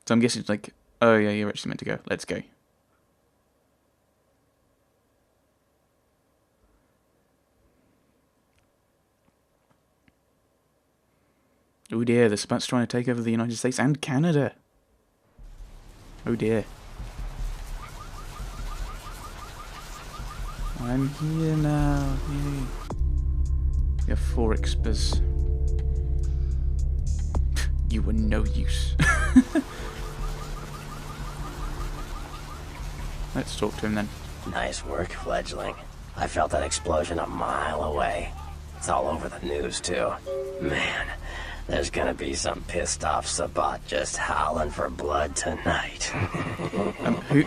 So I'm guessing it's like, oh yeah, you're actually meant to go. Let's go. Oh dear, the Spats trying to take over the United States and Canada. Oh dear. I'm here now. Yay. We have 4 Xpers. You were no use. Let's talk to him then. Nice work, fledgling. I felt that explosion a mile away. It's all over the news, too. Man, there's gonna be some pissed-off Sabat just howling for blood tonight.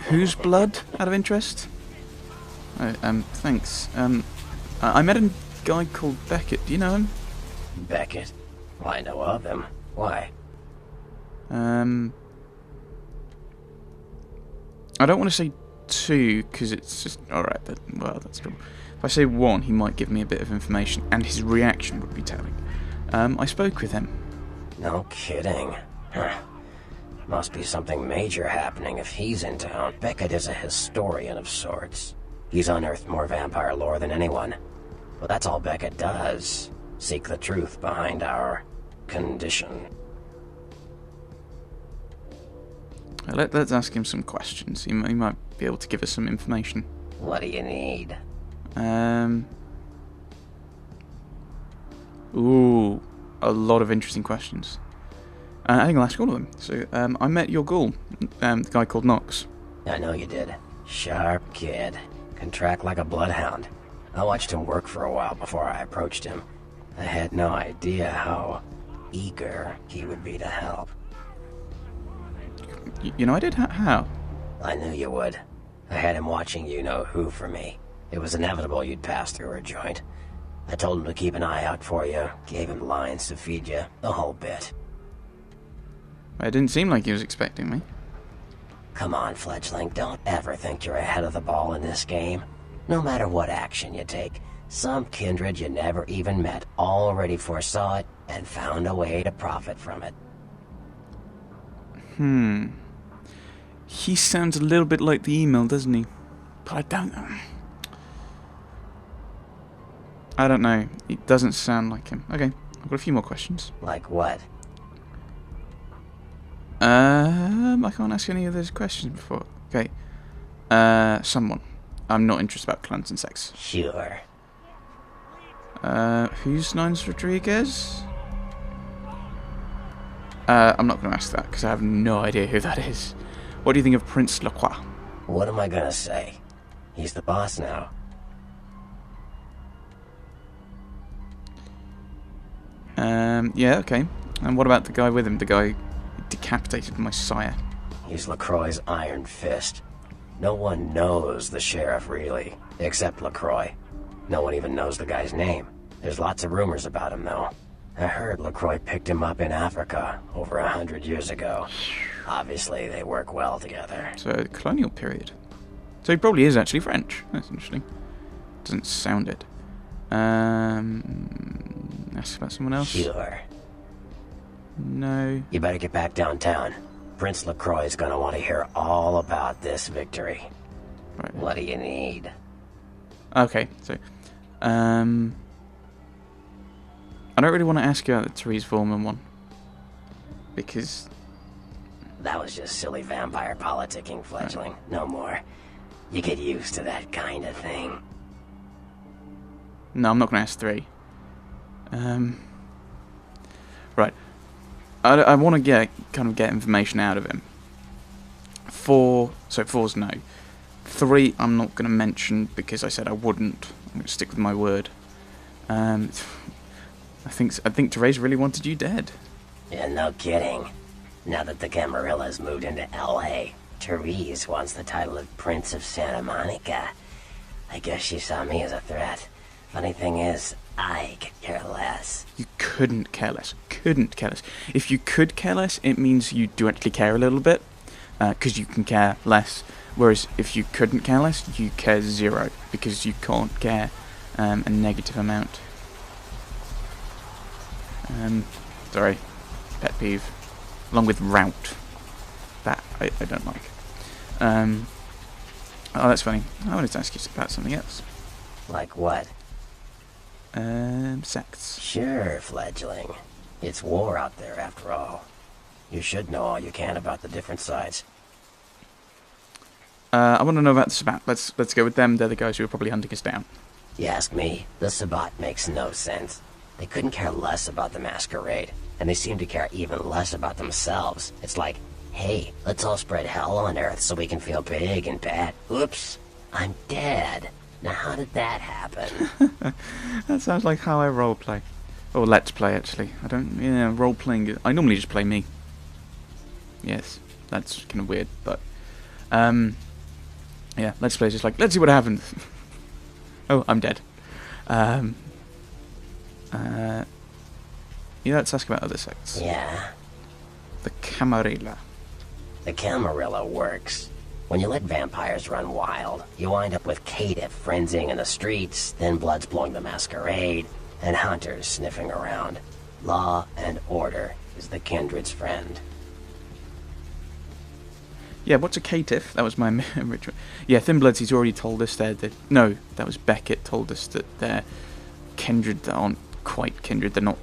Whose blood, out of interest? Oh, thanks. I met a guy called Beckett. Do you know him? Beckett? Well, I know of him. Why? I don't want to say 2, because it's just... Alright, but, well, that's true. If I say 1, he might give me a bit of information, and his reaction would be telling. I spoke with him. No kidding. Huh. Must be something major happening if he's in town. Beckett is a historian of sorts. He's unearthed more vampire lore than anyone. But that's all Beckett does. Seek the truth behind our condition. Let's ask him some questions. He might be able to give us some information. What do you need? Ooh, a lot of interesting questions. I think I'll ask all of them. So, I met your ghoul, the guy called Knox. I know you did. Sharp kid. Can track like a bloodhound. I watched him work for a while before I approached him. I had no idea how eager he would be to help. You know I did? How? I knew you would. I had him watching you-know-who for me. It was inevitable you'd pass through her joint. I told him to keep an eye out for you, gave him lines to feed you, the whole bit. It didn't seem like he was expecting me. Come on, fledgling, don't ever think you're ahead of the ball in this game. No matter what action you take, some kindred you never even met already foresaw it and found a way to profit from it. He sounds a little bit like the email, doesn't he? But I don't know. I don't know. It doesn't sound like him. Okay, I've got a few more questions. Like what? I can't ask any of those questions before. Okay. Someone. I'm not interested about clans and sex. Sure. Who's Nines Rodriguez? I'm not going to ask that, because I have no idea who that is. What do you think of Prince Lacroix? What am I gonna say? He's the boss now. Yeah, okay. And what about the guy with him? The guy who decapitated my sire? He's LaCroix's Iron Fist. No one knows the sheriff, really, except LaCroix. No one even knows the guy's name. There's lots of rumors about him, though. I heard LaCroix picked him up in Africa over 100 years ago. Obviously, they work well together. So, the colonial period. So he probably is actually French. That's interesting. Doesn't sound it. Ask about someone else? Sure. No. You better get back downtown. Prince LaCroix is gonna want to hear all about this victory. Right. What do you need? Okay, so, I don't really want to ask you about the Therese Foreman one. Because... That was just silly vampire politicking, fledgling. No more. You get used to that kind of thing. No, I'm not going to ask 3. Right. I want to get information out of him. 4, so 4's no. 3, I'm not going to mention because I said I wouldn't. I'm going to stick with my word. I think Therese really wanted you dead. Yeah, no kidding. Now that the Camarillas moved into L.A., Therese wants the title of Prince of Santa Monica. I guess she saw me as a threat. Funny thing is, I could care less. You couldn't care less. Couldn't care less. If you could care less, it means you do actually care a little bit, because you can care less. Whereas if you couldn't care less, you care 0, because you can't care a negative amount. Sorry. Pet peeve. Along with route. That I don't like. Oh, that's funny. I wanted to ask you about something else. Like what? Sects. Sure, fledgling. It's war out there, after all. You should know all you can about the different sides. I want to know about the Sabbat. Let's go with them. They're the guys who are probably hunting us down. You ask me, the Sabbat makes no sense. They couldn't care less about the Masquerade, and they seem to care even less about themselves. It's like, hey, let's all spread hell on Earth so we can feel big and bad. Oops, I'm dead. Now how did that happen? That sounds like how I roleplay. Or let's play, actually. I don't... Yeah, role-playing... I normally just play me. Yes, that's kind of weird, but... yeah, let's play just like, let's see what happens. Oh, I'm dead. Yeah, let's ask about other sects. Yeah. The Camarilla. The Camarilla works. When you let vampires run wild, you wind up with caitiff frenzying in the streets, then bloods blowing the Masquerade, and hunters sniffing around. Law and order is the kindred's friend. Yeah, what's a caitiff? That was my ritual. Yeah, Thinbloods, he's already told us that... No, that was Beckett told us that they're kindred that aren't quite kindred. They're not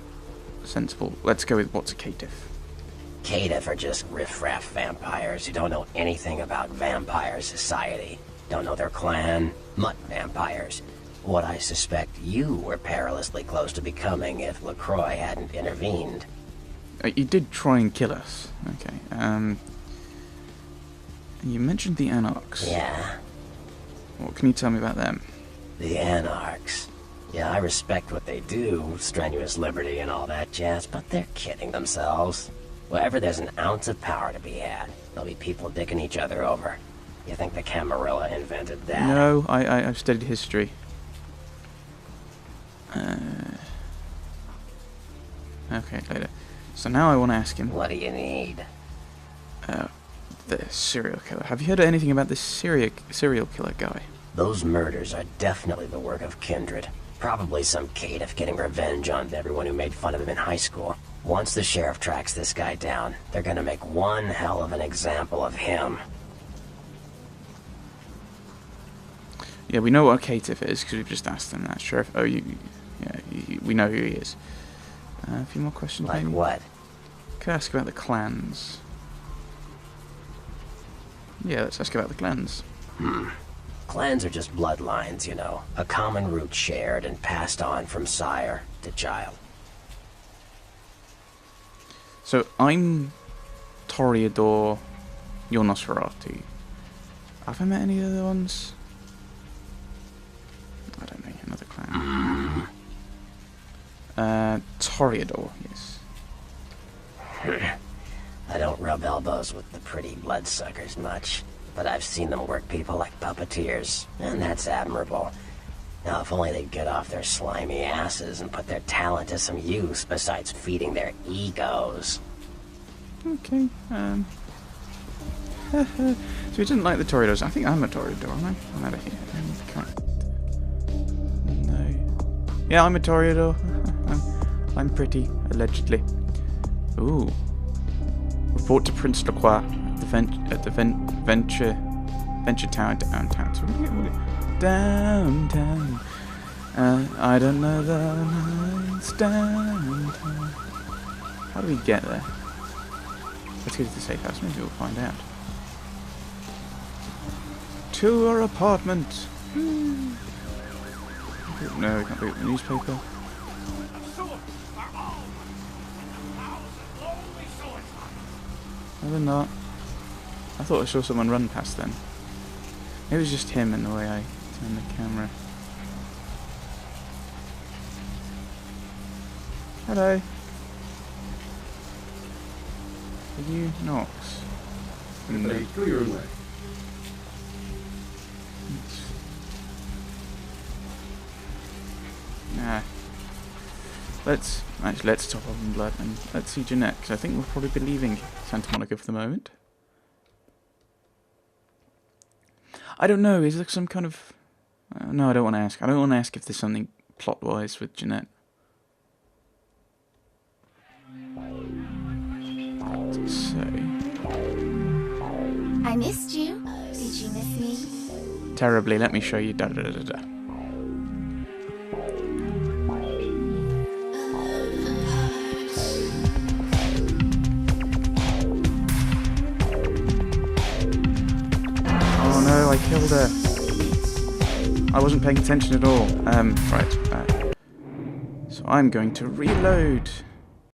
sensible. Let's go with what's a caitiff. Caitiff are just riffraff vampires who don't know anything about vampire society. Don't know their clan. Mutt vampires. What I suspect you were perilously close to becoming if LaCroix hadn't intervened. You did try and kill us. Okay, you mentioned the Anarchs. Yeah. What can you tell me about them? The Anarchs. Yeah, I respect what they do, strenuous liberty and all that jazz, but they're kidding themselves. Wherever there's an ounce of power to be had, there'll be people dicking each other over. You think the Camarilla invented that? No, I've studied history. Okay, later. So now I want to ask him... What do you need? The serial killer. Have you heard anything about this serial killer guy? Those murders are definitely the work of kindred. Probably some caitiff getting revenge on everyone who made fun of him in high school. Once the sheriff tracks this guy down, they're gonna make one hell of an example of him. Yeah, we know what a caitiff is because we've just asked him that. Sheriff. Oh, we know who he is. A few more questions. Like maybe? what? Could I ask about the clans? Yeah, let's ask about the clans. Clans are just bloodlines, you know. A common root shared and passed on from sire to child. So, I'm Toreador, you're Nosferatu. Have I met any other ones? I don't know, another clan. Toreador, yes. I don't rub elbows with the pretty bloodsuckers much, but I've seen them work people like puppeteers, and that's admirable. Now, if only they'd get off their slimy asses and put their talent to some use besides feeding their egos. Okay, so he didn't like the Toreadors. I think I'm a Toreador, aren't I? I'm out of here. No. Yeah, I'm a Toreador. I'm pretty, allegedly. Ooh. Report to Prince Lacroix at the Venture Tower downtown. So downtown. I don't know the lines downtown. How do we get there? Let's go to the safe house. Maybe we'll find out. To our apartment. No, we can't read the newspaper. No, they're not. I thought I saw someone run past them. Maybe it was just him and the way I turned the camera. Hello. Are you Nox? Everybody, go your own way. Nah. Let's top off in blood and let's see Jeanette, because I think we'll probably be leaving Santa Monica for the moment. I don't know, is there some kind of... no, I don't want to ask. I don't want to ask if there's something plot-wise with Jeanette. So... I missed you. Did you miss me? Terribly. Let me show you. Da da da da da. Oh no, I killed her. I wasn't paying attention at all. Right. So I'm going to reload.